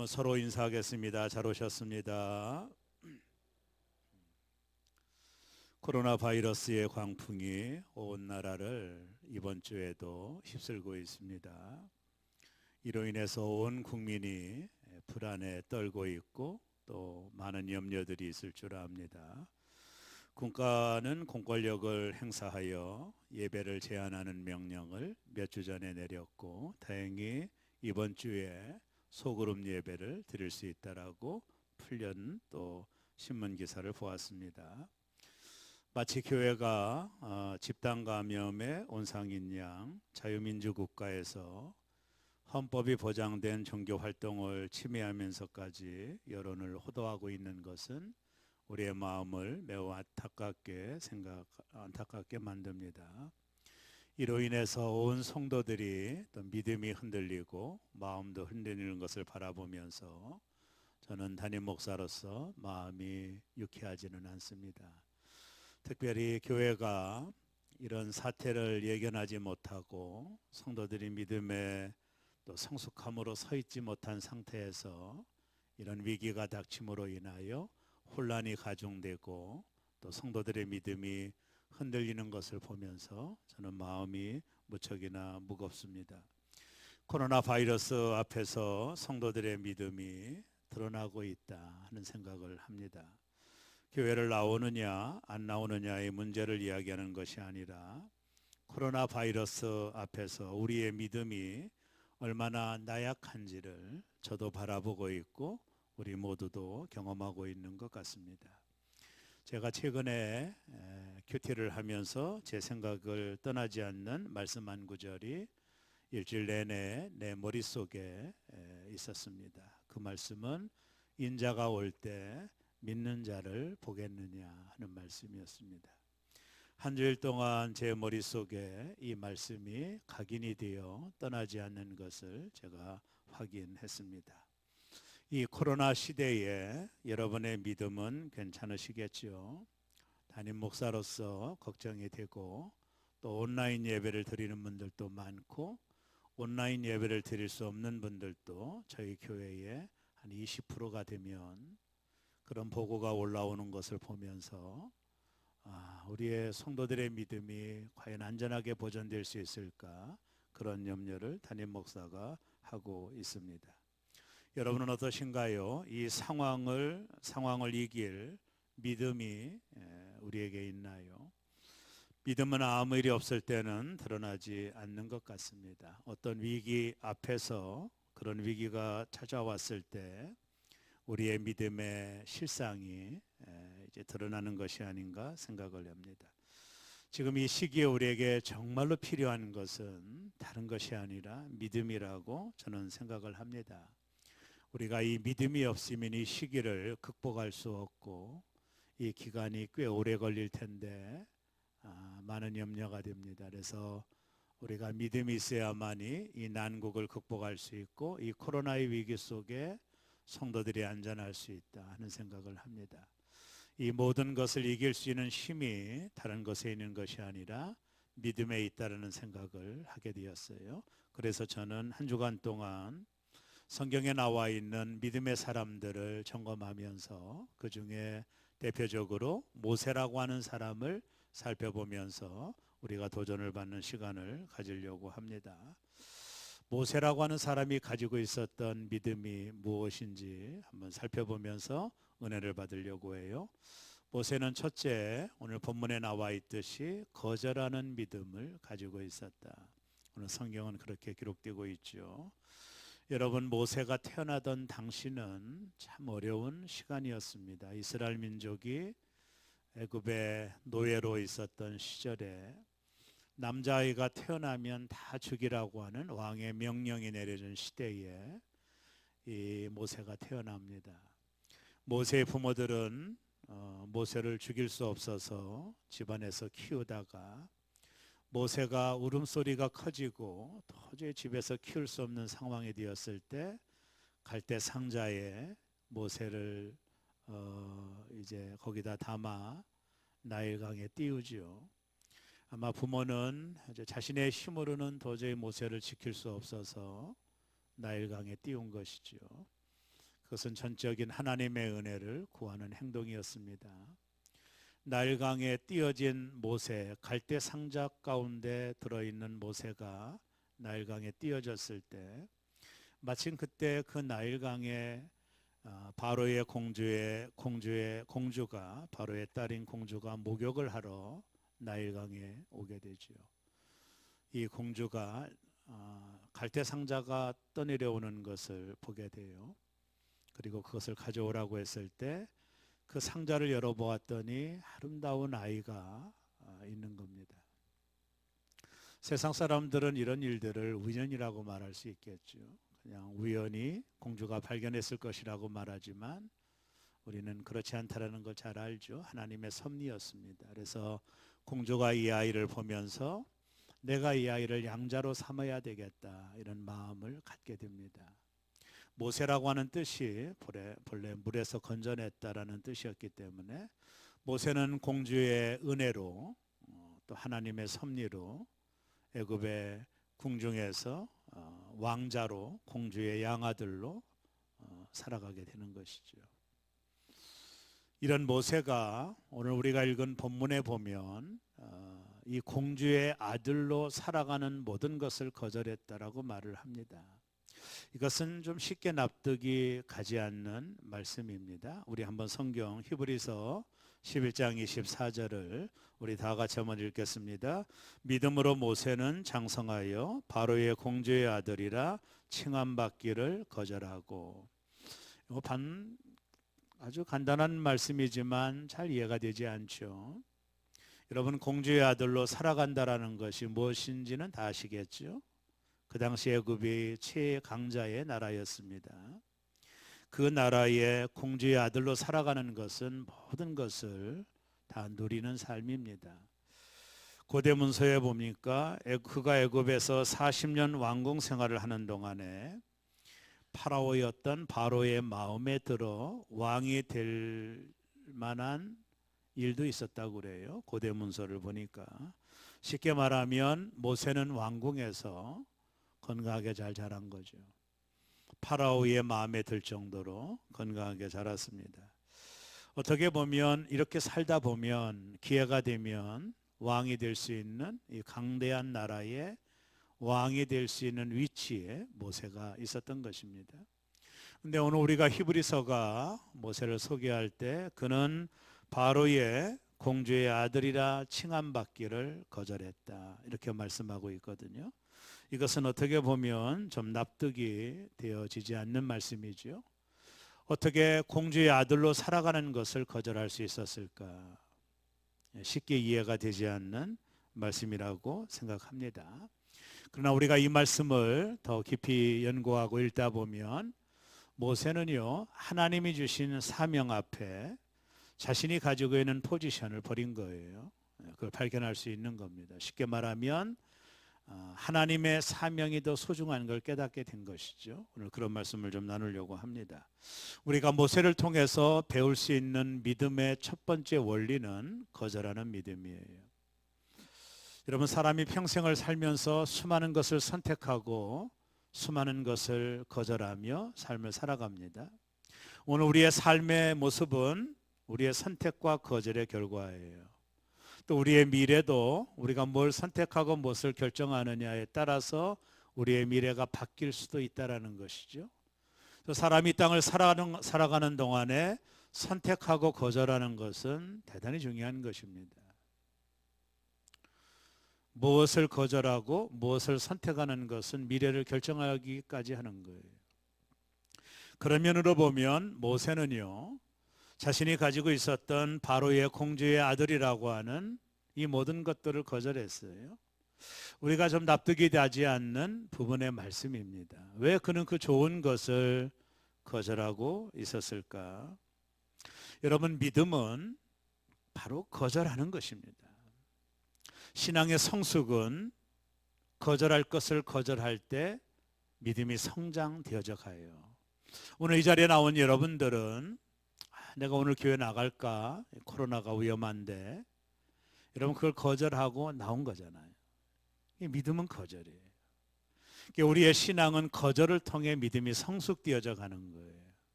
한번 서로 인사하겠습니다. 잘 오셨습니다. 코로나 바이러스의 광풍이 온 나라를 이번 주에도 휩쓸고 있습니다. 이로 인해서 온 국민이 불안에 떨고 있고 또 많은 염려들이 있을 줄 압니다. 국가는 공권력을 행사하여 예배를 제한하는 명령을 몇 주 전에 내렸고, 다행히 이번 주에 소그룹 예배를 드릴 수 있다라고 풀린 또 신문 기사를 보았습니다. 마치 교회가 집단 감염의 온상인 양 자유민주 국가에서 헌법이 보장된 종교 활동을 침해하면서까지 여론을 호도하고 있는 것은 우리의 마음을 매우 안타깝게 만듭니다. 이로 인해서 온 성도들이 또 믿음이 흔들리고 마음도 흔들리는 것을 바라보면서 저는 담임 목사로서 마음이 유쾌하지는 않습니다. 특별히 교회가 이런 사태를 예견하지 못하고 성도들이 믿음에 또 성숙함으로 서 있지 못한 상태에서 이런 위기가 닥침으로 인하여 혼란이 가중되고 또 성도들의 믿음이 흔들리는 것을 보면서 저는 마음이 무척이나 무겁습니다. 코로나 바이러스 앞에서 성도들의 믿음이 드러나고 있다 하는 생각을 합니다. 교회를 나오느냐 안 나오느냐의 문제를 이야기하는 것이 아니라 코로나 바이러스 앞에서 우리의 믿음이 얼마나 나약한지를 저도 바라보고 있고 우리 모두도 경험하고 있는 것 같습니다. 제가 최근에 큐티를 하면서 제 생각을 떠나지 않는 말씀 한 구절이 일주일 내내 내 머릿속에 있었습니다. 그 말씀은 인자가 올 때 믿는 자를 보겠느냐 하는 말씀이었습니다. 한 주일 동안 제 머릿속에 이 말씀이 각인이 되어 떠나지 않는 것을 제가 확인했습니다. 이 코로나 시대에 여러분의 믿음은 괜찮으시겠죠? 담임 목사로서 걱정이 되고 또 온라인 예배를 드리는 분들도 많고 온라인 예배를 드릴 수 없는 분들도 저희 교회에 한 20%가 되면 그런 보고가 올라오는 것을 보면서 우리의 성도들의 믿음이 과연 안전하게 보존될 수 있을까, 그런 염려를 담임 목사가 하고 있습니다. 여러분은 어떠신가요? 이 상황을 이길 믿음이 우리에게 있나요? 믿음은 아무 일이 없을 때는 드러나지 않는 것 같습니다. 어떤 위기 앞에서 그런 위기가 찾아왔을 때 우리의 믿음의 실상이 이제 드러나는 것이 아닌가 생각을 합니다. 지금 이 시기에 우리에게 정말로 필요한 것은 다른 것이 아니라 믿음이라고 저는 생각을 합니다. 우리가 이 믿음이 없으면 이 시기를 극복할 수 없고 이 기간이 꽤 오래 걸릴 텐데 많은 염려가 됩니다. 그래서 우리가 믿음이 있어야만이 이 난국을 극복할 수 있고 이 코로나의 위기 속에 성도들이 안전할 수 있다 하는 생각을 합니다. 이 모든 것을 이길 수 있는 힘이 다른 것에 있는 것이 아니라 믿음에 있다는 생각을 하게 되었어요. 그래서 저는 한 주간 동안 성경에 나와 있는 믿음의 사람들을 점검하면서 그 중에 대표적으로 모세라고 하는 사람을 살펴보면서 우리가 도전을 받는 시간을 가지려고 합니다. 모세라고 하는 사람이 가지고 있었던 믿음이 무엇인지 한번 살펴보면서 은혜를 받으려고 해요. 모세는 첫째, 오늘 본문에 나와 있듯이 거절하는 믿음을 가지고 있었다. 오늘 성경은 그렇게 기록되고 있죠. 여러분, 모세가 태어나던 당시는 참 어려운 시간이었습니다. 이스라엘 민족이 애굽의 노예로 있었던 시절에 남자아이가 태어나면 다 죽이라고 하는 왕의 명령이 내려진 시대에 이 모세가 태어납니다. 모세의 부모들은 모세를 죽일 수 없어서 집안에서 키우다가 모세가 울음소리가 커지고 도저히 집에서 키울 수 없는 상황이 되었을 때 갈대 상자에 모세를 이제 거기다 담아 나일강에 띄우죠. 아마 부모는 이제 자신의 힘으로는 도저히 모세를 지킬 수 없어서 나일강에 띄운 것이죠. 그것은 전적인 하나님의 은혜를 구하는 행동이었습니다. 나일강에 띄어진 모세, 갈대 상자 가운데 들어있는 모세가 나일강에 띄어졌을 때 마침 그때 그 나일강에 바로의 공주가 바로의 딸인 공주가 목욕을 하러 나일강에 오게 되지요. 이 공주가 갈대 상자가 떠내려오는 것을 보게 돼요. 그리고 그것을 가져오라고 했을 때 그 상자를 열어보았더니 아름다운 아이가 있는 겁니다. 세상 사람들은 이런 일들을 우연이라고 말할 수 있겠죠. 그냥 우연히 공주가 발견했을 것이라고 말하지만 우리는 그렇지 않다라는 걸 잘 알죠. 하나님의 섭리였습니다. 그래서 공주가 이 아이를 보면서 내가 이 아이를 양자로 삼아야 되겠다, 이런 마음을 갖게 됩니다. 모세라고 하는 뜻이 본래 물에서 건져냈다라는 뜻이었기 때문에 모세는 공주의 은혜로 또 하나님의 섭리로 애굽의 궁중에서 왕자로 공주의 양아들로 살아가게 되는 것이죠. 이런 모세가 오늘 우리가 읽은 본문에 보면 이 공주의 아들로 살아가는 모든 것을 거절했다라고 말을 합니다. 이것은 좀 쉽게 납득이 가지 않는 말씀입니다. 우리 한번 성경 히브리서 11장 24절을 우리 다 같이 한번 읽겠습니다. 믿음으로 모세는 장성하여 바로의 공주의 아들이라 칭함받기를 거절하고. 이거 아주 간단한 말씀이지만 잘 이해가 되지 않죠. 여러분, 공주의 아들로 살아간다라는 것이 무엇인지는 다 아시겠죠? 그 당시 애굽이 최강자의 나라였습니다. 그 나라의 공주의 아들로 살아가는 것은 모든 것을 다 누리는 삶입니다. 고대 문서에 보니까 그가 애굽에서 40년 왕궁 생활을 하는 동안에 파라오였던 바로의 마음에 들어 왕이 될 만한 일도 있었다고 그래요. 고대 문서를 보니까. 쉽게 말하면 모세는 왕궁에서 건강하게 잘 자란 거죠. 파라오의 마음에 들 정도로 건강하게 자랐습니다. 어떻게 보면 이렇게 살다 보면 기회가 되면 왕이 될 수 있는 이 강대한 나라의 왕이 될 수 있는 위치에 모세가 있었던 것입니다. 근데 오늘 우리가 히브리서가 모세를 소개할 때 그는 바로의 공주의 아들이라 칭함받기를 거절했다, 이렇게 말씀하고 있거든요. 이것은 어떻게 보면 좀 납득이 되어지지 않는 말씀이죠. 어떻게 공주의 아들로 살아가는 것을 거절할 수 있었을까? 쉽게 이해가 되지 않는 말씀이라고 생각합니다. 그러나 우리가 이 말씀을 더 깊이 연구하고 읽다 보면 모세는요, 하나님이 주신 사명 앞에 자신이 가지고 있는 포지션을 버린 거예요. 그걸 발견할 수 있는 겁니다. 쉽게 말하면 하나님의 사명이 더 소중한 걸 깨닫게 된 것이죠. 오늘 그런 말씀을 좀 나누려고 합니다. 우리가 모세를 통해서 배울 수 있는 믿음의 첫 번째 원리는 거절하는 믿음이에요. 여러분, 사람이 평생을 살면서 수많은 것을 선택하고 수많은 것을 거절하며 삶을 살아갑니다. 오늘 우리의 삶의 모습은 우리의 선택과 거절의 결과예요. 또 우리의 미래도 우리가 뭘 선택하고 무엇을 결정하느냐에 따라서 우리의 미래가 바뀔 수도 있다는 것이죠. 또 사람이 땅을 살아가는 동안에 선택하고 거절하는 것은 대단히 중요한 것입니다. 무엇을 거절하고 무엇을 선택하는 것은 미래를 결정하기까지 하는 거예요. 그런 면으로 보면 모세는요, 자신이 가지고 있었던 바로의 공주의 아들이라고 하는 이 모든 것들을 거절했어요. 우리가 좀 납득이 되지 않는 부분의 말씀입니다. 왜 그는 그 좋은 것을 거절하고 있었을까? 여러분, 믿음은 바로 거절하는 것입니다. 신앙의 성숙은 거절할 것을 거절할 때 믿음이 성장되어져 가요. 오늘 이 자리에 나온 여러분들은 내가 오늘 교회 나갈까? 코로나가 위험한데. 여러분, 그걸 거절하고 나온 거잖아요. 믿음은 거절이에요. 우리의 신앙은 거절을 통해 믿음이 성숙되어져 가는 거예요.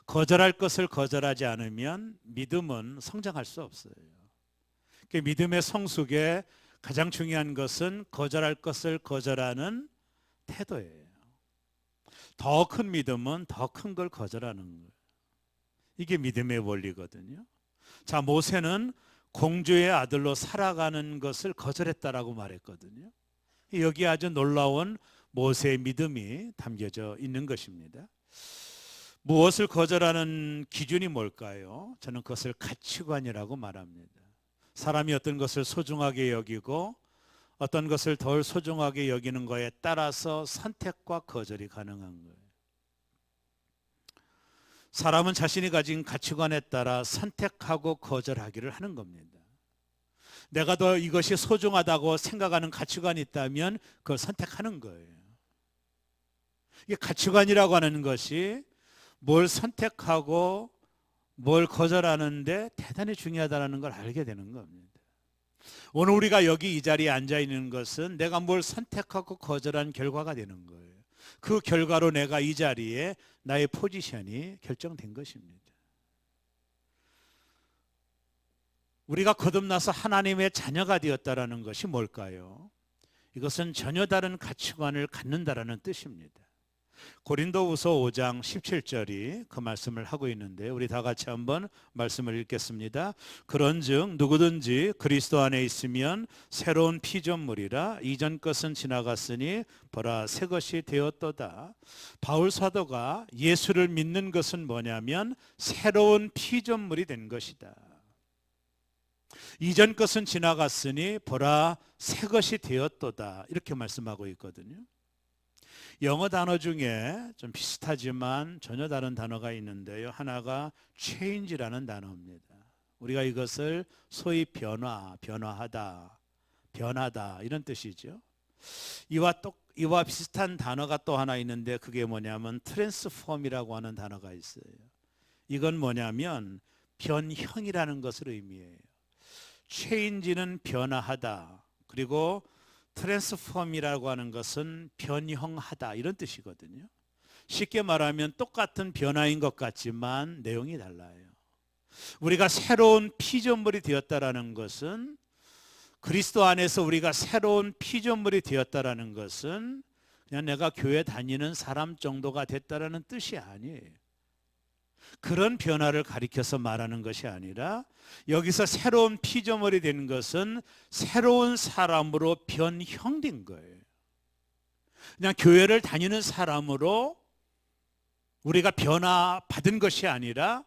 거절할 것을 거절하지 않으면 믿음은 성장할 수 없어요. 믿음의 성숙에 가장 중요한 것은 거절할 것을 거절하는 태도예요. 더 큰 믿음은 더 큰 걸 거절하는 거예요. 이게 믿음의 원리거든요. 자, 모세는 공주의 아들로 살아가는 것을 거절했다라고 말했거든요. 여기 아주 놀라운 모세의 믿음이 담겨져 있는 것입니다. 무엇을 거절하는 기준이 뭘까요? 저는 그것을 가치관이라고 말합니다. 사람이 어떤 것을 소중하게 여기고 어떤 것을 덜 소중하게 여기는 거에 따라서 선택과 거절이 가능한 거예요. 사람은 자신이 가진 가치관에 따라 선택하고 거절하기를 하는 겁니다. 내가 더 이것이 소중하다고 생각하는 가치관이 있다면 그걸 선택하는 거예요. 이게 가치관이라고 하는 것이 뭘 선택하고 뭘 거절하는데 대단히 중요하다는 걸 알게 되는 겁니다. 오늘 우리가 여기 이 자리에 앉아 있는 것은 내가 뭘 선택하고 거절한 결과가 되는 거예요. 그 결과로 내가 이 자리에 나의 포지션이 결정된 것입니다. 우리가 거듭나서 하나님의 자녀가 되었다는 것이 뭘까요? 이것은 전혀 다른 가치관을 갖는다라는 뜻입니다. 고린도후서 5장 17절이 그 말씀을 하고 있는데 우리 다 같이 한번 말씀을 읽겠습니다. 그런즉 누구든지 그리스도 안에 있으면 새로운 피조물이라 이전 것은 지나갔으니 보라 새 것이 되었도다. 바울 사도가 예수를 믿는 것은 뭐냐면 새로운 피조물이 된 것이다. 이전 것은 지나갔으니 보라 새 것이 되었도다. 이렇게 말씀하고 있거든요. 영어 단어 중에 좀 비슷하지만 전혀 다른 단어가 있는데요. 하나가 change라는 단어입니다. 우리가 이것을 소위 변화하다, 변하다 이런 뜻이죠. 이와 비슷한 단어가 또 하나 있는데 그게 뭐냐면 transform이라고 하는 단어가 있어요. 이건 뭐냐면 변형이라는 것을 의미해요. change는 변화하다, 그리고 트랜스폼이라고 하는 것은 변형하다 이런 뜻이거든요. 쉽게 말하면 똑같은 변화인 것 같지만 내용이 달라요. 우리가 새로운 피조물이 되었다라는 것은, 그리스도 안에서 우리가 새로운 피조물이 되었다라는 것은 그냥 내가 교회 다니는 사람 정도가 됐다라는 뜻이 아니에요. 그런 변화를 가리켜서 말하는 것이 아니라 여기서 새로운 피조물이 된 것은 새로운 사람으로 변형된 거예요. 그냥 교회를 다니는 사람으로 우리가 변화받은 것이 아니라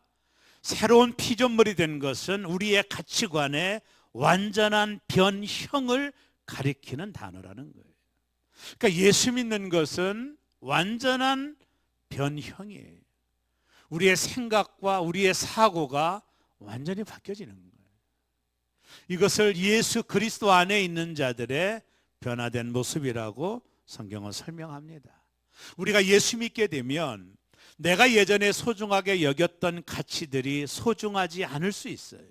새로운 피조물이 된 것은 우리의 가치관의 완전한 변형을 가리키는 단어라는 거예요. 그러니까 예수 믿는 것은 완전한 변형이에요. 우리의 생각과 우리의 사고가 완전히 바뀌어지는 거예요. 이것을 예수 그리스도 안에 있는 자들의 변화된 모습이라고 성경은 설명합니다. 우리가 예수 믿게 되면 내가 예전에 소중하게 여겼던 가치들이 소중하지 않을 수 있어요.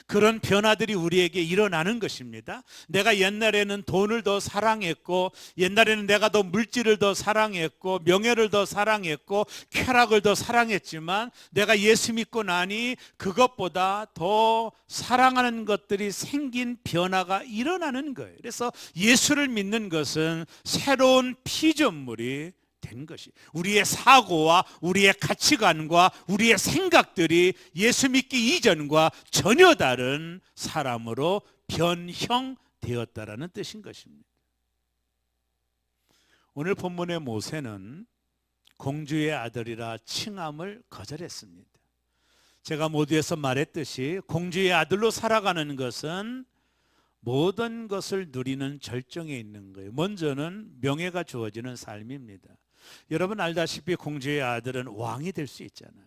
그런 변화들이 우리에게 일어나는 것입니다. 내가 옛날에는 돈을 더 사랑했고, 옛날에는 내가 더 물질을 더 사랑했고, 명예를 더 사랑했고, 쾌락을 더 사랑했지만 내가 예수 믿고 나니 그것보다 더 사랑하는 것들이 생긴 변화가 일어나는 거예요. 그래서 예수를 믿는 것은 새로운 피조물이 된 것이, 우리의 사고와 우리의 가치관과 우리의 생각들이 예수 믿기 이전과 전혀 다른 사람으로 변형되었다라는 뜻인 것입니다. 오늘 본문의 모세는 공주의 아들이라 칭함을 거절했습니다. 제가 모두에서 말했듯이 공주의 아들로 살아가는 것은 모든 것을 누리는 절정에 있는 거예요. 먼저는 명예가 주어지는 삶입니다. 여러분 알다시피 공주의 아들은 왕이 될 수 있잖아요.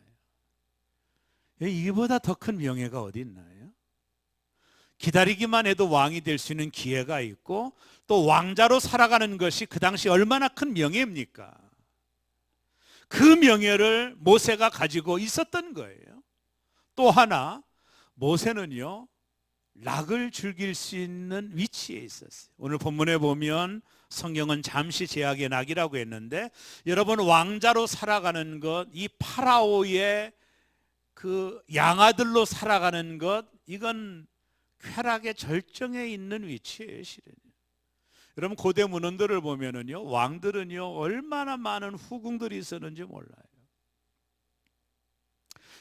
이보다 더 큰 명예가 어디 있나요? 기다리기만 해도 왕이 될 수 있는 기회가 있고, 또 왕자로 살아가는 것이 그 당시 얼마나 큰 명예입니까? 그 명예를 모세가 가지고 있었던 거예요. 또 하나, 모세는요 낙을 즐길 수 있는 위치에 있었어요. 오늘 본문에 보면 성경은 잠시 제약의 낙이라고 했는데, 여러분, 왕자로 살아가는 것, 이 파라오의 그 양아들로 살아가는 것, 이건 쾌락의 절정에 있는 위치예요, 실은. 여러분, 고대 문헌들을 보면은요, 왕들은요 얼마나 많은 후궁들이 있었는지 몰라요.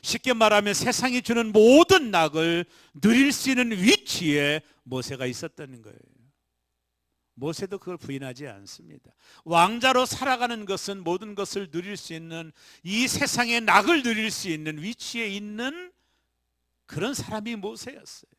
쉽게 말하면 세상이 주는 모든 낙을 누릴 수 있는 위치에 모세가 있었다는 거예요. 모세도 그걸 부인하지 않습니다. 왕자로 살아가는 것은 모든 것을 누릴 수 있는, 이 세상의 낙을 누릴 수 있는 위치에 있는 그런 사람이 모세였어요.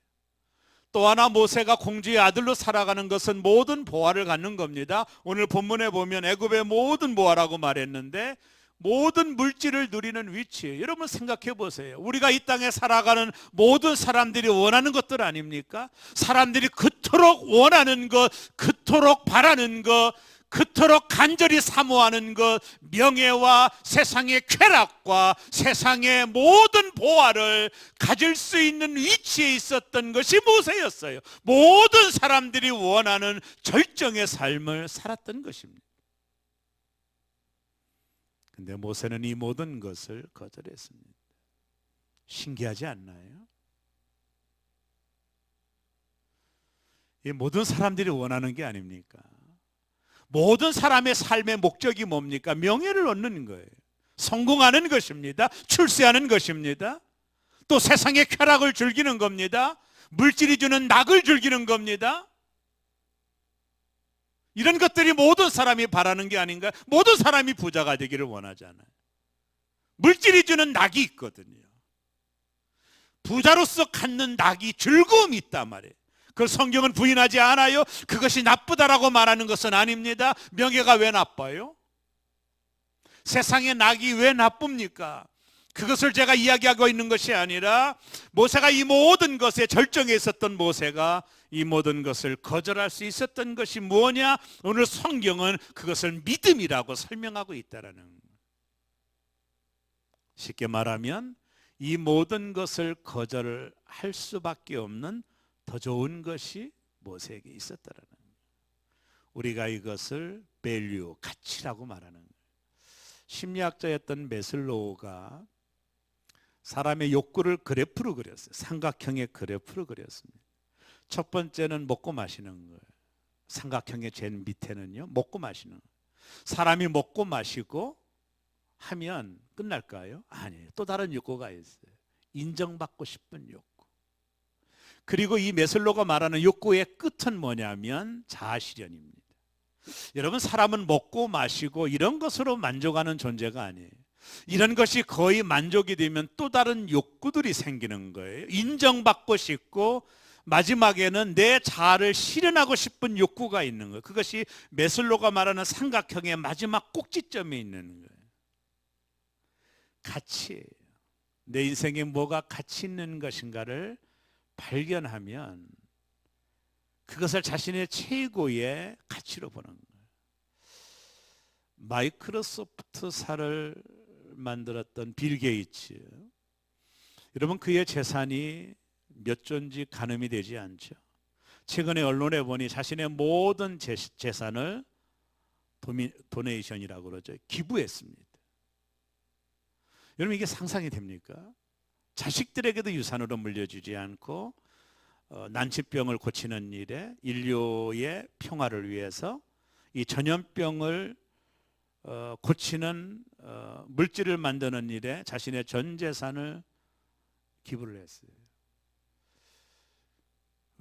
또 하나, 모세가 공주의 아들로 살아가는 것은 모든 보화를 갖는 겁니다. 오늘 본문에 보면 애굽의 모든 보화라고 말했는데, 모든 물질을 누리는 위치예요. 여러분 생각해 보세요. 우리가 이 땅에 살아가는 모든 사람들이 원하는 것들 아닙니까? 사람들이 그토록 원하는 것, 그토록 바라는 것, 그토록 간절히 사모하는 것, 명예와 세상의 쾌락과 세상의 모든 보화를 가질 수 있는 위치에 있었던 것이 모세였어요. 모든 사람들이 원하는 절정의 삶을 살았던 것입니다. 근데 모세는 이 모든 것을 거절했습니다. 신기하지 않나요? 이 모든 사람들이 원하는 게 아닙니까? 모든 사람의 삶의 목적이 뭡니까? 명예를 얻는 거예요. 성공하는 것입니다. 출세하는 것입니다. 또 세상의 쾌락을 즐기는 겁니다. 물질이 주는 낙을 즐기는 겁니다. 이런 것들이 모든 사람이 바라는 게 아닌가? 모든 사람이 부자가 되기를 원하잖아요. 물질이 주는 낙이 있거든요. 부자로서 갖는 낙이 즐거움이 있단 말이에요. 그걸 성경은 부인하지 않아요. 그것이 나쁘다라고 말하는 것은 아닙니다. 명예가 왜 나빠요? 세상의 낙이 왜 나쁩니까? 그것을 제가 이야기하고 있는 것이 아니라, 모세가 이 모든 것에 절정에 있었던 모세가 이 모든 것을 거절할 수 있었던 것이 뭐냐? 오늘 성경은 그것을 믿음이라고 설명하고 있다라는 거예요. 쉽게 말하면 이 모든 것을 거절할 수밖에 없는 더 좋은 것이 모세에게 있었다라는 거예요. 우리가 이것을 밸류, 가치라고 말하는 거예요. 심리학자였던 메슬로우가 사람의 욕구를 그래프로 그렸어요. 삼각형의 그래프로 그렸습니다. 첫 번째는 먹고 마시는 거예요. 삼각형의 제일 밑에는요, 먹고 마시는 거예요. 사람이 먹고 마시고 하면 끝날까요? 아니에요. 또 다른 욕구가 있어요. 인정받고 싶은 욕구. 그리고 이 메슬로가 말하는 욕구의 끝은 뭐냐면 자아실현입니다. 여러분, 사람은 먹고 마시고 이런 것으로 만족하는 존재가 아니에요. 이런 것이 거의 만족이 되면 또 다른 욕구들이 생기는 거예요. 인정받고 싶고, 마지막에는 내 자아를 실현하고 싶은 욕구가 있는 거예요. 그것이 메슬로가 말하는 삼각형의 마지막 꼭지점에 있는 거예요. 가치예요. 내 인생에 뭐가 가치 있는 것인가를 발견하면 그것을 자신의 최고의 가치로 보는 거예요. 마이크로소프트사를 만들었던 빌 게이츠, 여러분, 그의 재산이 몇 조인지 가늠이 되지 않죠. 최근에 언론에 보니 자신의 모든 재산을 도네이션이라고 그러죠. 기부했습니다. 여러분, 이게 상상이 됩니까? 자식들에게도 유산으로 물려주지 않고 난치병을 고치는 일에, 인류의 평화를 위해서 이 전염병을 고치는 물질을 만드는 일에 자신의 전 재산을 기부를 했어요.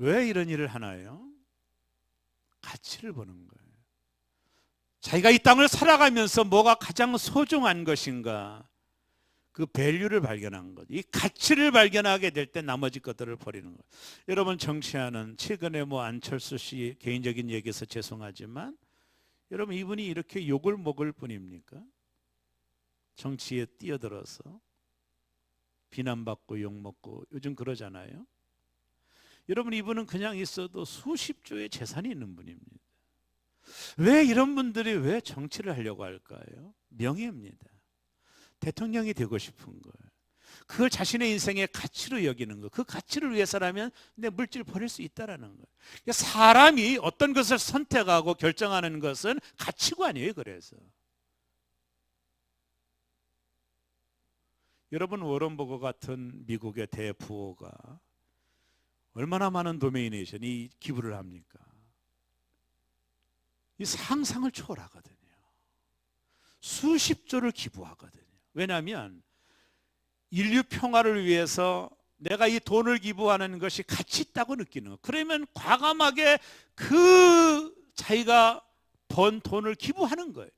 왜 이런 일을 하나요? 가치를 보는 거예요. 자기가 이 땅을 살아가면서 뭐가 가장 소중한 것인가, 그 밸류를 발견한 것, 이 가치를 발견하게 될 때 나머지 것들을 버리는 것. 여러분, 정치하는, 최근에 안철수 씨 개인적인 얘기해서 죄송하지만, 여러분, 이분이 이렇게 욕을 먹을 뿐입니까? 정치에 뛰어들어서 비난받고 욕먹고 요즘 그러잖아요. 여러분, 이분은 그냥 있어도 수십조의 재산이 있는 분입니다. 왜 이런 분들이 왜 정치를 하려고 할까요? 명예입니다. 대통령이 되고 싶은 거예요. 그걸 자신의 인생의 가치로 여기는 거. 그 가치를 위해서라면 내 물질 버릴 수 있다라는 거예요. 그러니까 사람이 어떤 것을 선택하고 결정하는 것은 가치관이에요. 그래서 여러분, 워런 버거 같은 미국의 대부호가 얼마나 많은 도메이네이션이 기부를 합니까? 이 상상을 초월하거든요. 수십 조를 기부하거든요. 왜냐하면 인류 평화를 위해서 내가 이 돈을 기부하는 것이 가치 있다고 느끼는 거예요. 그러면 과감하게 그 자기가 번 돈을 기부하는 거예요.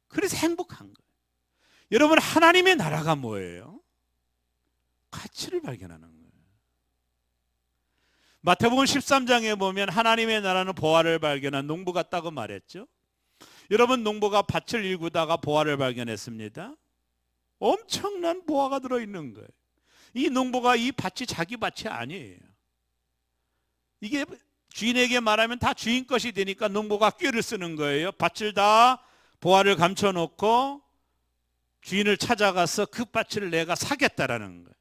그래서 행복한 거예요. 여러분, 하나님의 나라가 뭐예요? 가치를 발견하는 거예요. 마태복음 13장에 보면 하나님의 나라는 보화를 발견한 농부 같다고 말했죠. 여러분, 농부가 밭을 일구다가 보화를 발견했습니다. 엄청난 보화가 들어있는 거예요. 이 농부가 이 밭이 자기 밭이 아니에요. 이게 주인에게 말하면 다 주인 것이 되니까 농부가 꾀를 쓰는 거예요. 밭을 다 보화를 감춰놓고 주인을 찾아가서 그 밭을 내가 사겠다라는 거예요.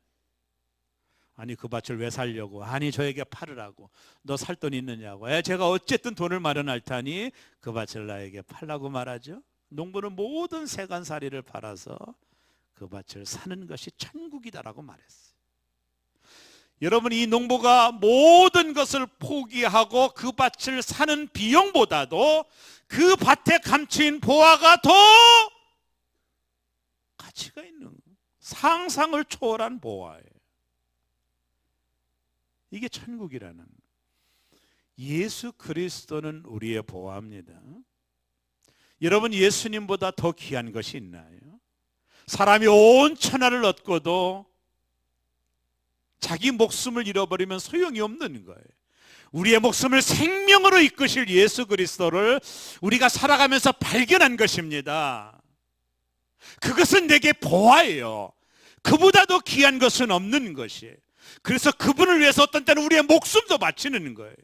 아니, 그 밭을 왜 살려고? 아니, 저에게 팔으라고. 너 살 돈 있느냐고. 제가 어쨌든 돈을 마련할 테니 그 밭을 나에게 팔라고 말하죠. 농부는 모든 세간살이를 팔아서 그 밭을 사는 것이 천국이다라고 말했어요. 여러분, 이 농부가 모든 것을 포기하고 그 밭을 사는 비용보다도 그 밭에 감춘 보화가 더 가치가 있는, 상상을 초월한 보화예요. 이게 천국이라는. 예수 그리스도는 우리의 보화입니다. 여러분, 예수님보다 더 귀한 것이 있나요? 사람이 온 천하를 얻고도 자기 목숨을 잃어버리면 소용이 없는 거예요. 우리의 목숨을 생명으로 이끄실 예수 그리스도를 우리가 살아가면서 발견한 것입니다. 그것은 내게 보화예요. 그보다 더 귀한 것은 없는 것이에요. 그래서 그분을 위해서 어떤 때는 우리의 목숨도 바치는 거예요.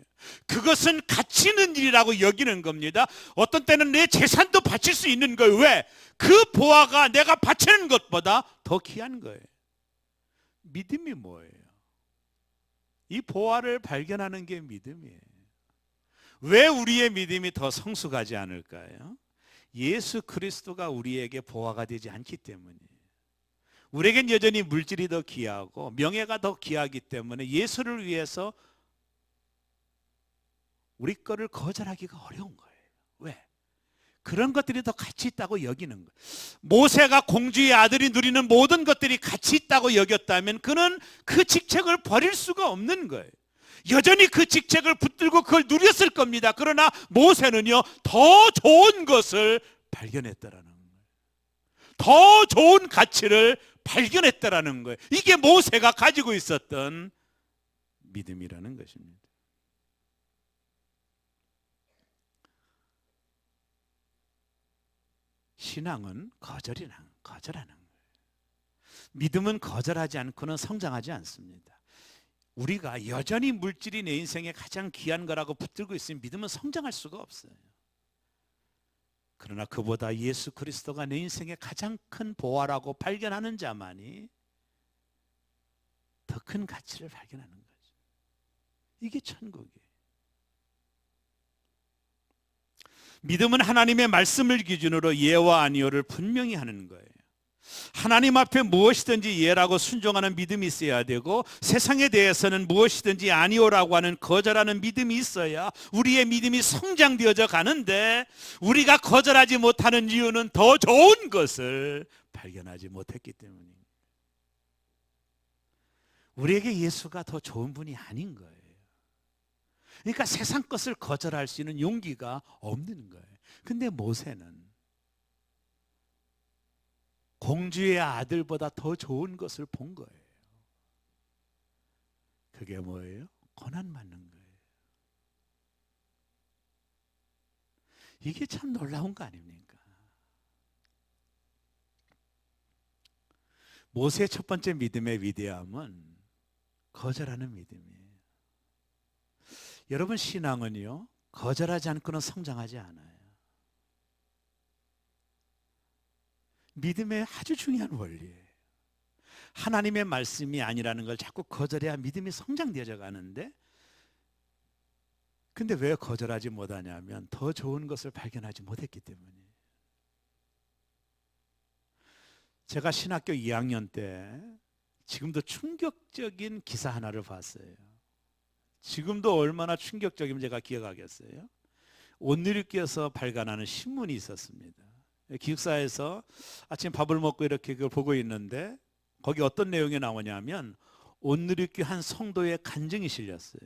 그것은 가치 있는 일이라고 여기는 겁니다. 어떤 때는 내 재산도 바칠 수 있는 거예요. 왜? 그 보화가 내가 바치는 것보다 더 귀한 거예요. 믿음이 뭐예요? 이 보화를 발견하는 게 믿음이에요. 왜 우리의 믿음이 더 성숙하지 않을까요? 예수 그리스도가 우리에게 보화가 되지 않기 때문이에요. 우리에겐 여전히 물질이 더 귀하고 명예가 더 귀하기 때문에 예수를 위해서 우리 거를 거절하기가 어려운 거예요. 왜? 그런 것들이 더 가치 있다고 여기는 거예요. 모세가 공주의 아들이 누리는 모든 것들이 가치 있다고 여겼다면 그는 그 직책을 버릴 수가 없는 거예요. 여전히 그 직책을 붙들고 그걸 누렸을 겁니다. 그러나 모세는요, 더 좋은 것을 발견했다라는 거예요. 더 좋은 가치를 발견했다라는 거예요. 이게 모세가 가지고 있었던 믿음이라는 것입니다. 신앙은 거절하는 거예요. 믿음은 거절하지 않고는 성장하지 않습니다. 우리가 여전히 물질이 내 인생에 가장 귀한 거라고 붙들고 있으면 믿음은 성장할 수가 없어요. 그러나 그보다 예수 그리스도가 내 인생의 가장 큰 보화라고 발견하는 자만이 더 큰 가치를 발견하는 거죠. 이게 천국이에요. 믿음은 하나님의 말씀을 기준으로 예와 아니오를 분명히 하는 거예요. 하나님 앞에 무엇이든지 예라고 순종하는 믿음이 있어야 되고, 세상에 대해서는 무엇이든지 아니오라고 하는 거절하는 믿음이 있어야 우리의 믿음이 성장되어져 가는데, 우리가 거절하지 못하는 이유는 더 좋은 것을 발견하지 못했기 때문입니다. 우리에게 예수가 더 좋은 분이 아닌 거예요. 그러니까 세상 것을 거절할 수 있는 용기가 없는 거예요. 근데 모세는 공주의 아들보다 더 좋은 것을 본 거예요. 그게 뭐예요? 고난받는 거예요. 이게 참 놀라운 거 아닙니까? 모세의 첫 번째 믿음의 위대함은 거절하는 믿음이에요. 여러분, 신앙은요, 거절하지 않고는 성장하지 않아요. 믿음의 아주 중요한 원리예요. 하나님의 말씀이 아니라는 걸 자꾸 거절해야 믿음이 성장되어 가는데, 근데 왜 거절하지 못하냐면 더 좋은 것을 발견하지 못했기 때문이에요. 제가 신학교 2학년 때 지금도 충격적인 기사 하나를 봤어요. 지금도 얼마나 충격적이면 제가 기억하겠어요. 온누리교에서 발간하는 신문이 있었습니다. 기숙사에서 아침 밥을 먹고 이렇게 그걸 보고 있는데, 거기 어떤 내용이 나오냐면 온누리교 한 성도의 간증이 실렸어요.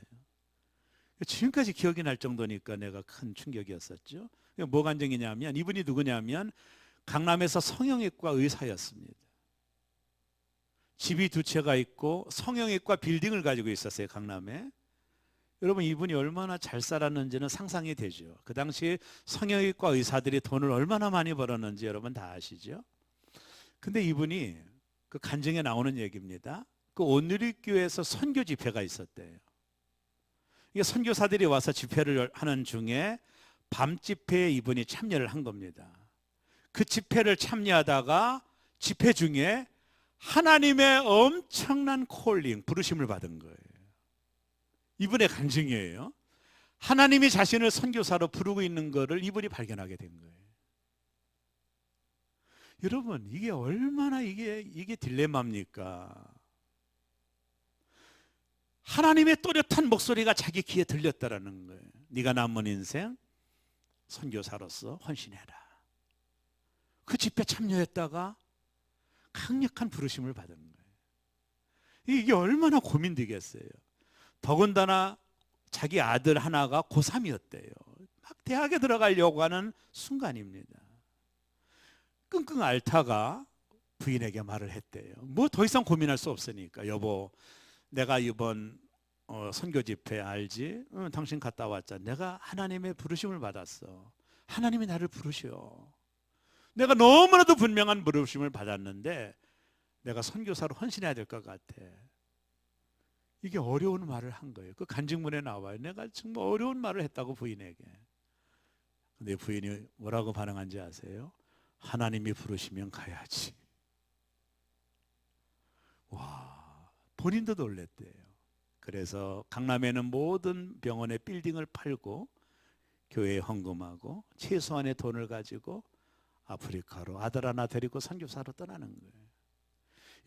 지금까지 기억이 날 정도니까 내가 큰 충격이었었죠. 뭐 간증이냐면, 이분이 누구냐면 강남에서 성형외과 의사였습니다. 집이 두 채가 있고 성형외과 빌딩을 가지고 있었어요, 강남에. 여러분, 이분이 얼마나 잘 살았는지는 상상이 되죠. 그 당시에 성형외과 의사들이 돈을 얼마나 많이 벌었는지 여러분 다 아시죠? 근데 이분이 그 간증에 나오는 얘기입니다. 그 온누리교회에서 선교 집회가 있었대요. 이게 선교사들이 와서 집회를 하는 중에 밤 집회에 이분이 참여를 한 겁니다. 그 집회를 참여하다가 집회 중에 하나님의 엄청난 콜링, 부르심을 받은 거예요. 이분의 간증이에요. 하나님이 자신을 선교사로 부르고 있는 것을 이분이 발견하게 된 거예요. 여러분, 이게 얼마나 이게 딜레마입니까? 하나님의 또렷한 목소리가 자기 귀에 들렸다라는 거예요. 네가 남은 인생 선교사로서 헌신해라. 그 집회 참여했다가 강력한 부르심을 받은 거예요. 이게 얼마나 고민되겠어요. 더군다나 자기 아들 하나가 고3이었대요. 막 대학에 들어가려고 하는 순간입니다. 끙끙 앓다가 부인에게 말을 했대요. 뭐 더 이상 고민할 수 없으니까, 여보, 내가 이번 선교 집회 알지? 응, 당신 갔다 왔잖아. 내가 하나님의 부르심을 받았어. 하나님이 나를 부르셔. 내가 너무나도 분명한 부르심을 받았는데 내가 선교사로 헌신해야 될 것 같아. 이게 어려운 말을 한 거예요. 그 간증문에 나와요. 내가 정말 어려운 말을 했다고, 부인에게. 근데 부인이 뭐라고 반응한지 아세요? 하나님이 부르시면 가야지. 와, 본인도 놀랬대요. 그래서 강남에는 모든 병원의 빌딩을 팔고 교회에 헌금하고 최소한의 돈을 가지고 아프리카로 아들 하나 데리고 선교사로 떠나는 거예요.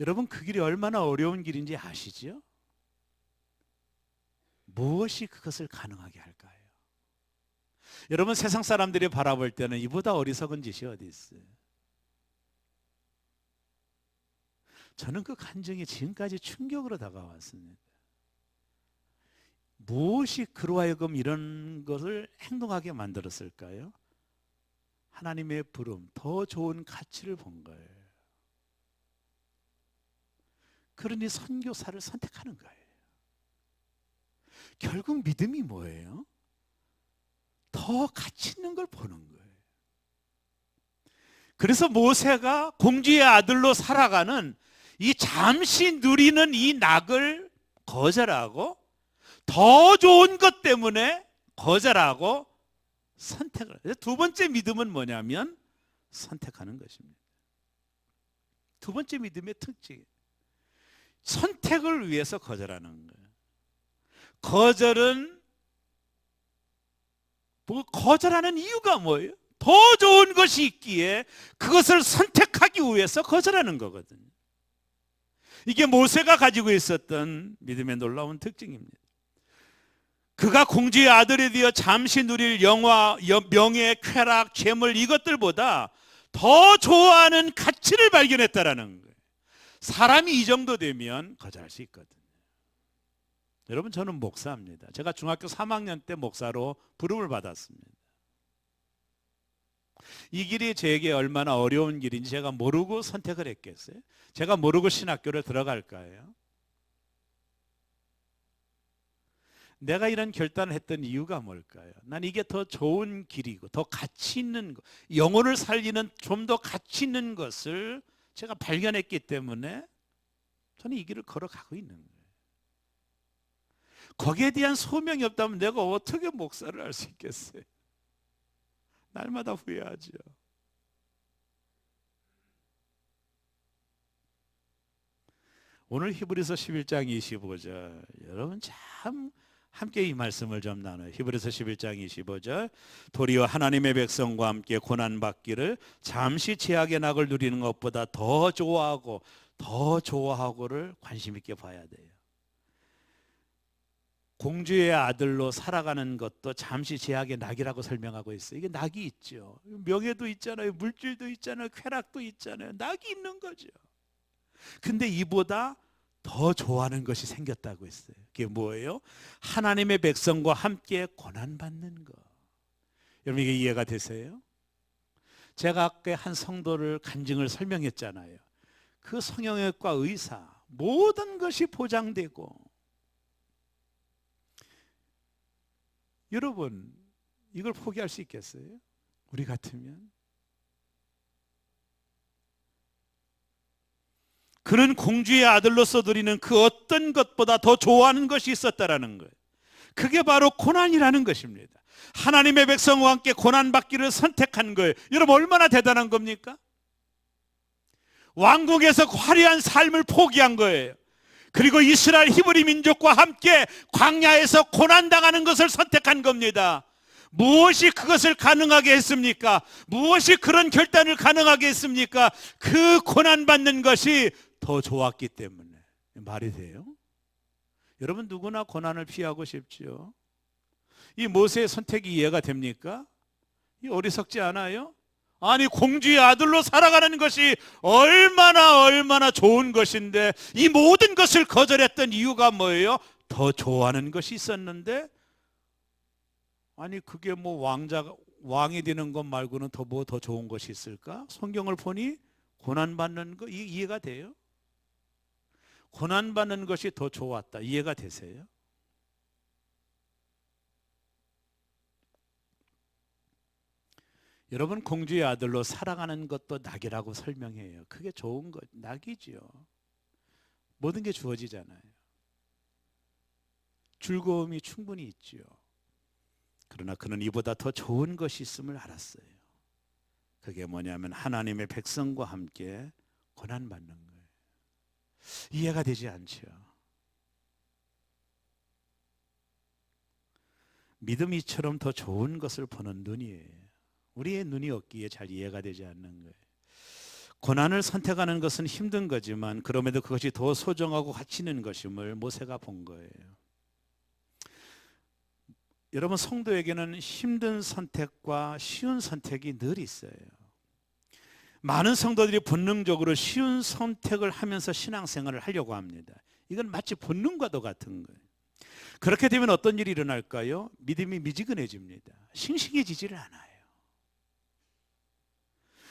여러분, 그 길이 얼마나 어려운 길인지 아시죠? 무엇이 그것을 가능하게 할까요? 여러분, 세상 사람들이 바라볼 때는 이보다 어리석은 짓이 어디 있어요? 저는 그 간증이 지금까지 충격으로 다가왔습니다. 무엇이 그로 하여금 이런 것을 행동하게 만들었을까요? 하나님의 부름, 더 좋은 가치를 본 거예요. 그러니 선교사를 선택하는 거예요. 결국 믿음이 뭐예요? 더 가치 있는 걸 보는 거예요. 그래서 모세가 공주의 아들로 살아가는 이 잠시 누리는 이 낙을 거절하고, 더 좋은 것 때문에 거절하고 선택을 해요. 두 번째 믿음은 뭐냐면 선택하는 것입니다. 두 번째 믿음의 특징, 선택을 위해서 거절하는 거예요. 거절하는 이유가 뭐예요? 더 좋은 것이 있기에 그것을 선택하기 위해서 거절하는 거거든요. 이게 모세가 가지고 있었던 믿음의 놀라운 특징입니다. 그가 공주의 아들이 되어 잠시 누릴 영화, 명예, 쾌락, 재물, 이것들보다 더 좋아하는 가치를 발견했다라는 거예요. 사람이 이 정도 되면 거절할 수 있거든요. 여러분, 저는 목사입니다. 제가 중학교 3학년 때 목사로 부름을 받았습니다. 이 길이 제게 얼마나 어려운 길인지 제가 모르고 선택을 했겠어요? 제가 모르고 신학교를 들어갈까요? 내가 이런 결단을 했던 이유가 뭘까요? 난 이게 더 좋은 길이고 더 가치 있는 것, 영혼을 살리는 좀 더 가치 있는 것을 제가 발견했기 때문에 저는 이 길을 걸어가고 있는 거예요. 거기에 대한 소명이 없다면 내가 어떻게 목사를 할 수 있겠어요? 날마다 후회하죠. 오늘 히브리서 11장 25절 여러분 참 함께 이 말씀을 좀 나눠요. 히브리서 11장 25절 도리어 하나님의 백성과 함께 고난받기를 잠시 죄악의 낙을 누리는 것보다 더 좋아하고를 관심 있게 봐야 돼요. 공주의 아들로 살아가는 것도 잠시 죄악의 낙이라고 설명하고 있어요. 이게 낙이 있죠. 명예도 있잖아요. 물질도 있잖아요. 쾌락도 있잖아요. 낙이 있는 거죠. 근데 이보다 더 좋아하는 것이 생겼다고 했어요. 그게 뭐예요? 하나님의 백성과 함께 고난받는 것. 여러분 이게 이해가 되세요? 제가 아까 한 성도를 간증을 설명했잖아요. 그 성형외과 의사 모든 것이 보장되고, 여러분 이걸 포기할 수 있겠어요? 우리 같으면. 그는 공주의 아들로서 누리는 그 어떤 것보다 더 좋아하는 것이 있었다라는 거예요. 그게 바로 고난이라는 것입니다. 하나님의 백성과 함께 고난받기를 선택한 거예요. 여러분 얼마나 대단한 겁니까? 왕국에서 화려한 삶을 포기한 거예요. 그리고 이스라엘 히브리 민족과 함께 광야에서 고난당하는 것을 선택한 겁니다. 무엇이 그것을 가능하게 했습니까? 무엇이 그런 결단을 가능하게 했습니까? 그 고난받는 것이 더 좋았기 때문에. 말이 돼요? 여러분 누구나 고난을 피하고 싶죠. 이 모세의 선택이 이해가 됩니까? 이 어리석지 않아요? 아니 공주의 아들로 살아가는 것이 얼마나 좋은 것인데 이 모든 것을 거절했던 이유가 뭐예요? 더 좋아하는 것이 있었는데, 아니 그게 뭐 왕이 되는 것 말고는 더 좋은 것이 있을까? 성경을 보니 고난받는 거 이해가 돼요? 고난받는 것이 더 좋았다. 이해가 되세요? 여러분 공주의 아들로 살아가는 것도 낙이라고 설명해요. 그게 좋은 것, 낙이죠. 모든 게 주어지잖아요. 즐거움이 충분히 있죠. 그러나 그는 이보다 더 좋은 것이 있음을 알았어요. 그게 뭐냐면 하나님의 백성과 함께 고난받는 거예요. 이해가 되지 않죠. 믿음이처럼 더 좋은 것을 보는 눈이에요. 우리의 눈이 없기에 잘 이해가 되지 않는 거예요. 고난을 선택하는 것은 힘든 거지만 그럼에도 그것이 더 소중하고 가치 있는 것임을 모세가 본 거예요. 여러분 성도에게는 힘든 선택과 쉬운 선택이 늘 있어요. 많은 성도들이 본능적으로 쉬운 선택을 하면서 신앙생활을 하려고 합니다. 이건 마치 본능과도 같은 거예요. 그렇게 되면 어떤 일이 일어날까요? 믿음이 미지근해집니다. 싱싱해지지를 않아요.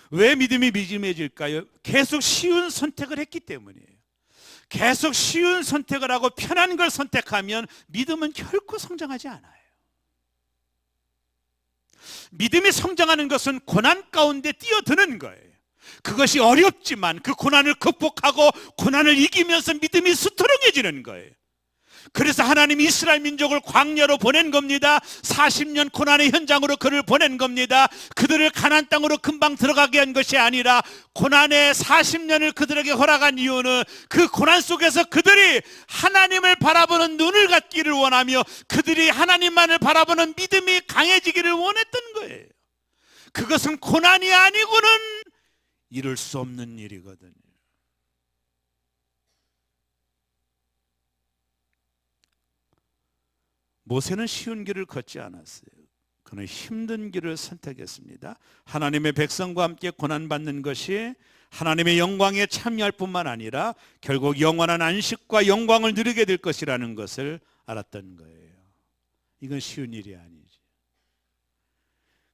왜 믿음이 미지근해질까요? 계속 쉬운 선택을 했기 때문이에요. 계속 쉬운 선택을 하고 편한 걸 선택하면 믿음은 결코 성장하지 않아요. 믿음이 성장하는 것은 고난 가운데 뛰어드는 거예요. 그것이 어렵지만 그 고난을 극복하고 고난을 이기면서 믿음이 스트롱해지는 거예요. 그래서 하나님이 이스라엘 민족을 광야로 보낸 겁니다. 40년 고난의 현장으로 그를 보낸 겁니다. 그들을 가나안 땅으로 금방 들어가게 한 것이 아니라 고난의 40년을 그들에게 허락한 이유는 그 고난 속에서 그들이 하나님을 바라보는 눈을 갖기를 원하며 그들이 하나님만을 바라보는 믿음이 강해지기를 원했던 거예요. 그것은 고난이 아니고는 이룰 수 없는 일이거든요. 모세는 쉬운 길을 걷지 않았어요. 그는 힘든 길을 선택했습니다. 하나님의 백성과 함께 고난받는 것이 하나님의 영광에 참여할 뿐만 아니라 결국 영원한 안식과 영광을 누리게 될 것이라는 것을 알았던 거예요. 이건 쉬운 일이 아니죠.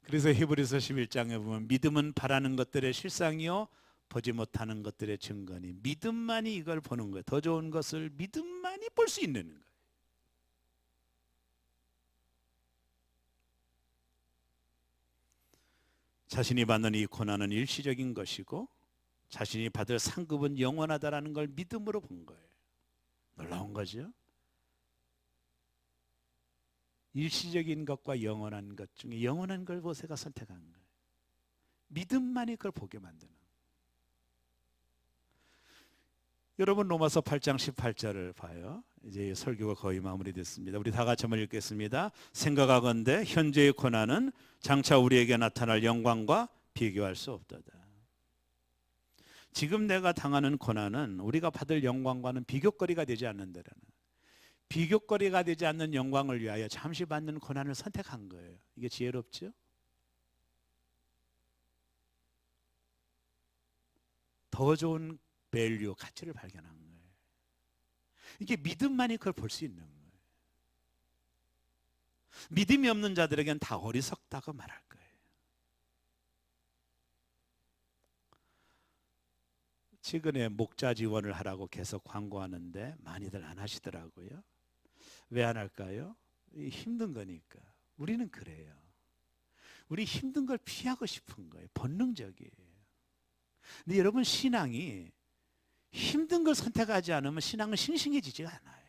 그래서 히브리서 11장에 보면 믿음은 바라는 것들의 실상이요 보지 못하는 것들의 증거니, 믿음만이 이걸 보는 거예요. 더 좋은 것을 믿음만이 볼 수 있는 거예요. 자신이 받는 이 고난은 일시적인 것이고 자신이 받을 상급은 영원하다라는 걸 믿음으로 본 거예요. 놀라운 거죠. 일시적인 것과 영원한 것 중에 영원한 걸 모세가 선택한 거예요. 믿음만이 그걸 보게 만드는 거예요. 여러분 로마서 8장 18절을 봐요. 이제 설교가 거의 마무리됐습니다. 우리 다 같이 한번 읽겠습니다. 생각하건대 현재의 고난은 장차 우리에게 나타날 영광과 비교할 수 없도다. 지금 내가 당하는 고난은 우리가 받을 영광과는 비교거리가 되지 않는다라는, 비교거리가 되지 않는 영광을 위하여 잠시 받는 고난을 선택한 거예요. 이게 지혜롭죠? 더 좋은 밸류, 가치를 발견한 거예요. 이게 믿음만이 그걸 볼 수 있는 거예요. 믿음이 없는 자들에겐 다 어리석다고 말할 거예요. 최근에 목자 지원을 하라고 계속 광고하는데 많이들 안 하시더라고요. 왜 안 할까요? 힘든 거니까. 우리는 그래요. 우리 힘든 걸 피하고 싶은 거예요. 본능적이에요. 근데 여러분, 신앙이 힘든 걸 선택하지 않으면 신앙은 싱싱해지지가 않아요.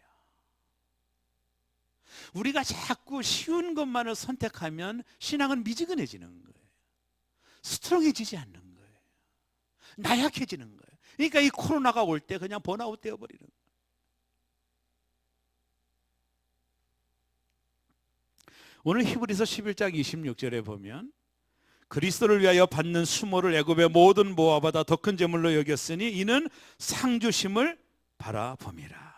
우리가 자꾸 쉬운 것만을 선택하면 신앙은 미지근해지는 거예요. 스트롱해지지 않는 거예요. 나약해지는 거예요. 그러니까 이 코로나가 올 때 그냥 번아웃 되어버리는 거예요. 오늘 히브리서 11장 26절에 보면 그리스도를 위하여 받는 수모를 애굽의 모든 모아보다 더 큰 재물로 여겼으니 이는 상주심을 바라봄이라.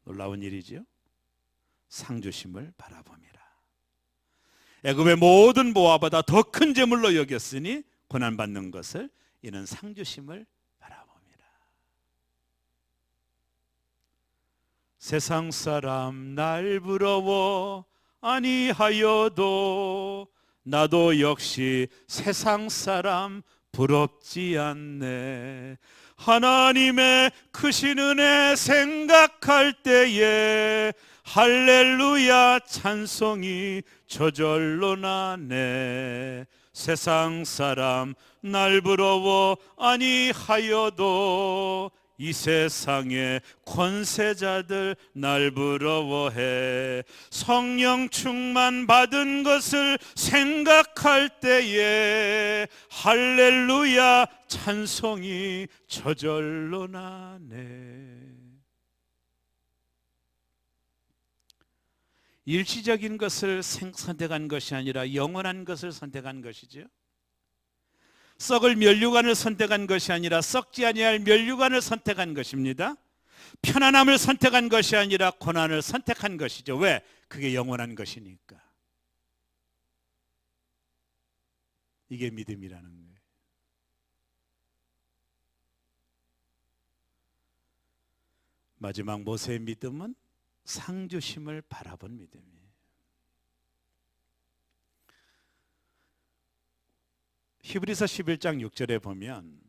놀라운 일이지요. 상주심을 바라봄이라. 애굽의 모든 모아보다 더 큰 재물로 여겼으니 고난받는 것을 이는 상주심을 바라봄이라. 세상 사람 날 부러워 아니하여도 나도 역시 세상 사람 부럽지 않네. 하나님의 크신 은혜 생각할 때에 할렐루야 찬송이 저절로 나네. 세상 사람 날 부러워 아니하여도 이 세상의 권세자들 날 부러워해. 성령 충만 받은 것을 생각할 때에 할렐루야 찬송이 저절로 나네. 일시적인 것을 선택한 것이 아니라 영원한 것을 선택한 것이죠. 썩을 면류관을 선택한 것이 아니라 썩지 아니할 면류관을 선택한 것입니다. 편안함을 선택한 것이 아니라 고난을 선택한 것이죠. 왜? 그게 영원한 것이니까. 이게 믿음이라는 거예요. 마지막 모세의 믿음은 상주심을 바라본 믿음이에요. 히브리서 11장 6절에 보면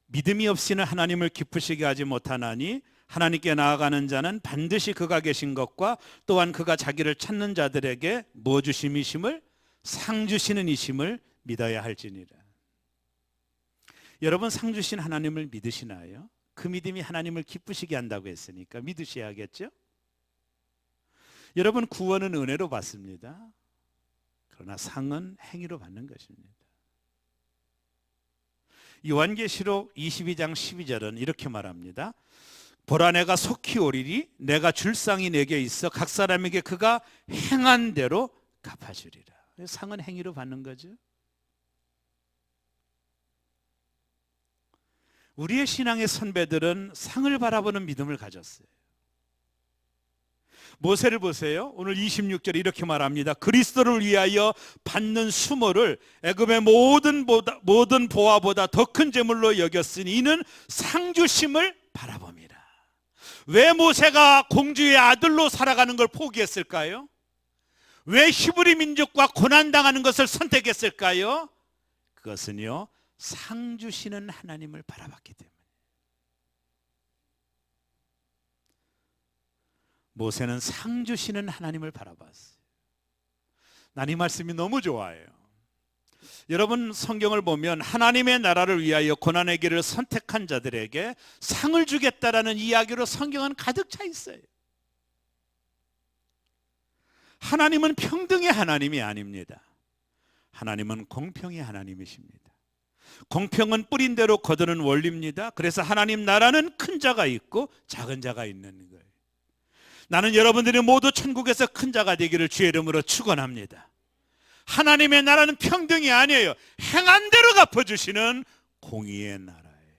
믿음이 없이는 하나님을 기쁘시게 하지 못하나니 하나님께 나아가는 자는 반드시 그가 계신 것과 또한 그가 자기를 찾는 자들에게 뭐 주심이심을 상 주시는 이심을 믿어야 할지니라. 여러분, 상 주신 하나님을 믿으시나요? 그 믿음이 하나님을 기쁘시게 한다고 했으니까 믿으셔야겠죠? 여러분, 구원은 은혜로 받습니다. 그러나 상은 행위로 받는 것입니다. 요한계시록 22장 12절은 이렇게 말합니다. 보라, 내가 속히 오리니 내가 줄 상이 내게 있어 각 사람에게 그가 행한 대로 갚아주리라. 상은 행위로 받는 거죠. 우리의 신앙의 선배들은 상을 바라보는 믿음을 가졌어요. 모세를 보세요. 오늘 26절에 이렇게 말합니다. 그리스도를 위하여 받는 수모를 애굽의 모든 보화보다 더 큰 재물로 여겼으니 이는 상주심을 바라봅니다. 왜 모세가 공주의 아들로 살아가는 걸 포기했을까요? 왜 히브리 민족과 고난당하는 것을 선택했을까요? 그것은요, 상주시는 하나님을 바라봤기 때문에. 모세는 상 주시는 하나님을 바라봤어요. 난 이 말씀이 너무 좋아요. 여러분, 성경을 보면 하나님의 나라를 위하여 고난의 길을 선택한 자들에게 상을 주겠다라는 이야기로 성경은 가득 차 있어요. 하나님은 평등의 하나님이 아닙니다. 하나님은 공평의 하나님이십니다. 공평은 뿌린 대로 거두는 원리입니다. 그래서 하나님 나라는 큰 자가 있고 작은 자가 있는 거예요. 나는 여러분들이 모두 천국에서 큰 자가 되기를 주의 이름으로 축원합니다. 하나님의 나라는 평등이 아니에요. 행한 대로 갚아주시는 공의의 나라예요.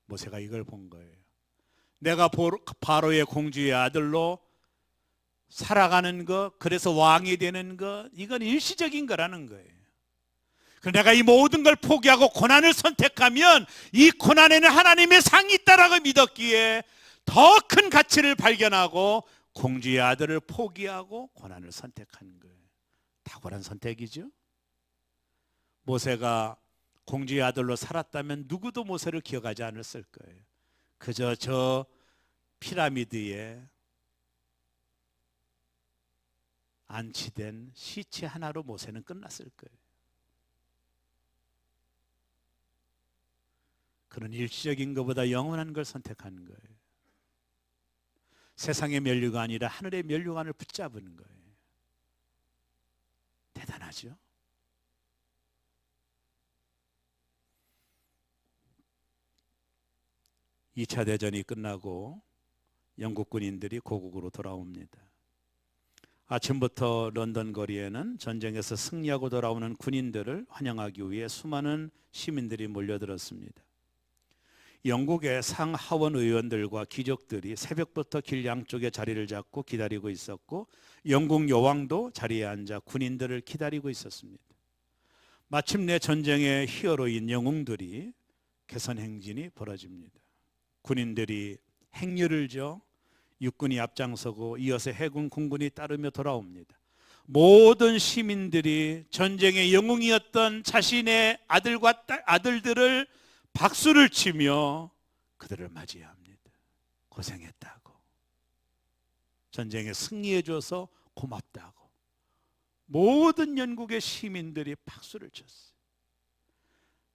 모세가 이걸 본 거예요. 내가 바로의 공주의 아들로 살아가는 것, 그래서 왕이 되는 것, 이건 일시적인 거라는 거예요. 내가 이 모든 걸 포기하고 고난을 선택하면 이 고난에는 하나님의 상이 있다라고 믿었기에 더 큰 가치를 발견하고 공주의 아들을 포기하고 고난을 선택한 거예요. 탁월한 선택이죠. 모세가 공주의 아들로 살았다면 누구도 모세를 기억하지 않았을 거예요. 그저 저 피라미드에 안치된 시체 하나로 모세는 끝났을 거예요. 그런 일시적인 것보다 영원한 걸 선택한 거예요. 세상의 면류가 아니라 하늘의 면류관을 붙잡은 거예요. 대단하죠? 이 차 대전이 끝나고 영국 군인들이 고국으로 돌아옵니다. 아침부터 런던 거리에는 전쟁에서 승리하고 돌아오는 군인들을 환영하기 위해 수많은 시민들이 몰려들었습니다. 영국의 상하원 의원들과 귀족들이 새벽부터 길 양쪽에 자리를 잡고 기다리고 있었고 영국 여왕도 자리에 앉아 군인들을 기다리고 있었습니다. 마침내 전쟁의 히어로인 영웅들이 개선 행진이 벌어집니다. 군인들이 행렬을 져 육군이 앞장서고 이어서 해군 공군이 따르며 돌아옵니다. 모든 시민들이 전쟁의 영웅이었던 자신의 아들들을 박수를 치며 그들을 맞이합니다. 고생했다고, 전쟁에 승리해줘서 고맙다고 모든 영국의 시민들이 박수를 쳤어요.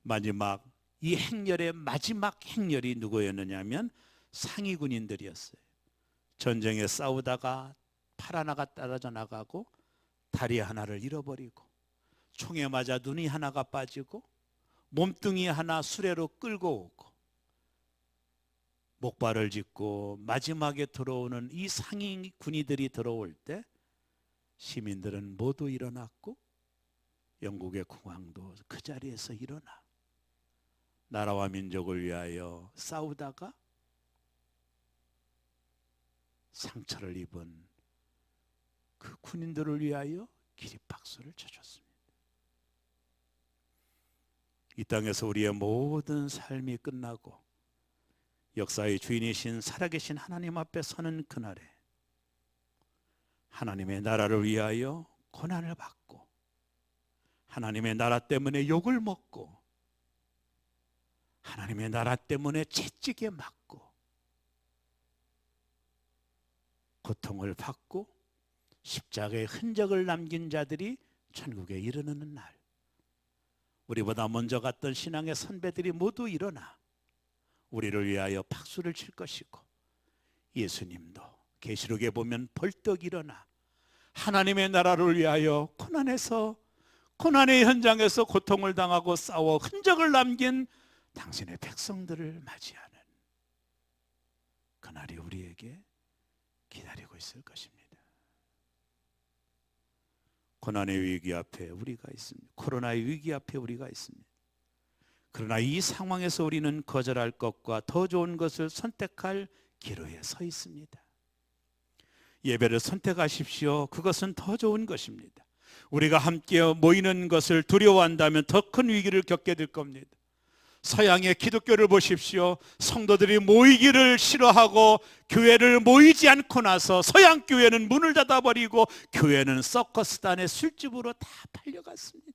마지막 이 행렬의 마지막 행렬이 누구였느냐면 상위 군인들이었어요. 전쟁에 싸우다가 팔 하나가 떨어져 나가고 다리 하나를 잃어버리고 총에 맞아 눈이 하나가 빠지고 몸뚱이 하나 수레로 끌고 오고 목발을 짚고 마지막에 들어오는 이 상위 군인들이 들어올 때 시민들은 모두 일어났고 영국의 국왕도 그 자리에서 일어나 나라와 민족을 위하여 싸우다가 상처를 입은 그 군인들을 위하여 기립박수를 쳐줬습니다. 이 땅에서 우리의 모든 삶이 끝나고 역사의 주인이신 살아계신 하나님 앞에 서는 그날에 하나님의 나라를 위하여 고난을 받고 하나님의 나라 때문에 욕을 먹고 하나님의 나라 때문에 채찍에 맞고 고통을 받고 십자가의 흔적을 남긴 자들이 천국에 이르는 날, 우리보다 먼저 갔던 신앙의 선배들이 모두 일어나 우리를 위하여 박수를 칠 것이고 예수님도 계시록에 보면 벌떡 일어나 하나님의 나라를 위하여 고난의 현장에서 고통을 당하고 싸워 흔적을 남긴 당신의 백성들을 맞이하는 그날이 우리에게 기다리고 있을 것입니다. 고난의 위기 앞에 우리가 있습니다. 코로나의 위기 앞에 우리가 있습니다. 그러나 이 상황에서 우리는 거절할 것과 더 좋은 것을 선택할 기로에 서 있습니다. 예배를 선택하십시오. 그것은 더 좋은 것입니다. 우리가 함께 모이는 것을 두려워한다면 더 큰 위기를 겪게 될 겁니다. 서양의 기독교를 보십시오. 성도들이 모이기를 싫어하고 교회를 모이지 않고 나서 서양 교회는 문을 닫아버리고 교회는 서커스단의 술집으로 다 팔려갔습니다.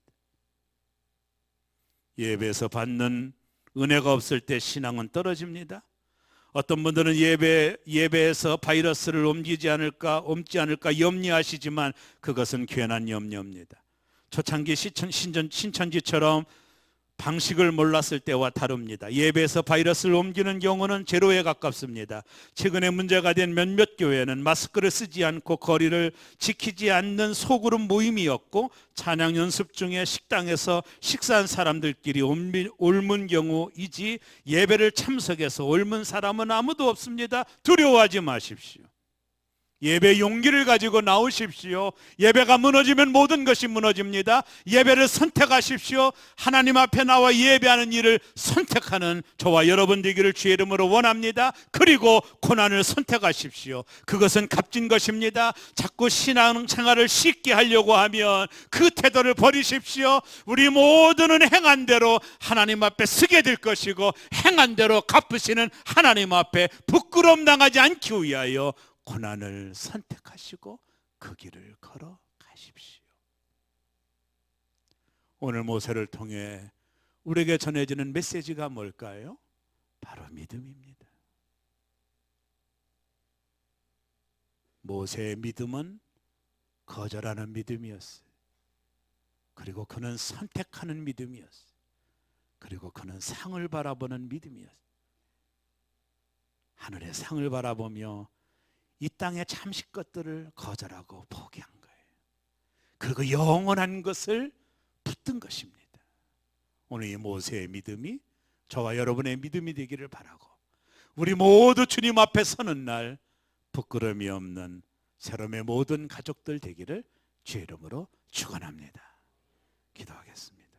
예배에서 받는 은혜가 없을 때 신앙은 떨어집니다. 어떤 분들은 예배에서 바이러스를 옮지 않을까 염려하시지만 그것은 괜한 염려입니다. 초창기 신천지처럼 방식을 몰랐을 때와 다릅니다. 예배에서 바이러스를 옮기는 경우는 제로에 가깝습니다. 최근에 문제가 된 몇몇 교회는 마스크를 쓰지 않고 거리를 지키지 않는 소그룹 모임이었고, 찬양 연습 중에 식당에서 식사한 사람들끼리 옮은 경우이지 예배를 참석해서 옮은 사람은 아무도 없습니다. 두려워하지 마십시오. 예배 용기를 가지고 나오십시오. 예배가 무너지면 모든 것이 무너집니다. 예배를 선택하십시오. 하나님 앞에 나와 예배하는 일을 선택하는 저와 여러분 되기를 주의 이름으로 원합니다. 그리고 고난을 선택하십시오. 그것은 값진 것입니다. 자꾸 신앙생활을 쉽게 하려고 하면 그 태도를 버리십시오. 우리 모두는 행한 대로 하나님 앞에 서게 될 것이고, 행한 대로 갚으시는 하나님 앞에 부끄러움 당하지 않기 위하여 고난을 선택하시고 그 길을 걸어가십시오. 오늘 모세를 통해 우리에게 전해지는 메시지가 뭘까요? 바로 믿음입니다. 모세의 믿음은 거절하는 믿음이었어요. 그리고 그는 선택하는 믿음이었어요. 그리고 그는 상을 바라보는 믿음이었어요. 하늘의 상을 바라보며 이 땅의 잠시 것들을 거절하고 포기한 거예요. 그리고 영원한 것을 붙든 것입니다. 오늘 이 모세의 믿음이 저와 여러분의 믿음이 되기를 바라고, 우리 모두 주님 앞에 서는 날 부끄러움이 없는 새롬의 모든 가족들 되기를 주의 이름으로 축원합니다. 기도하겠습니다.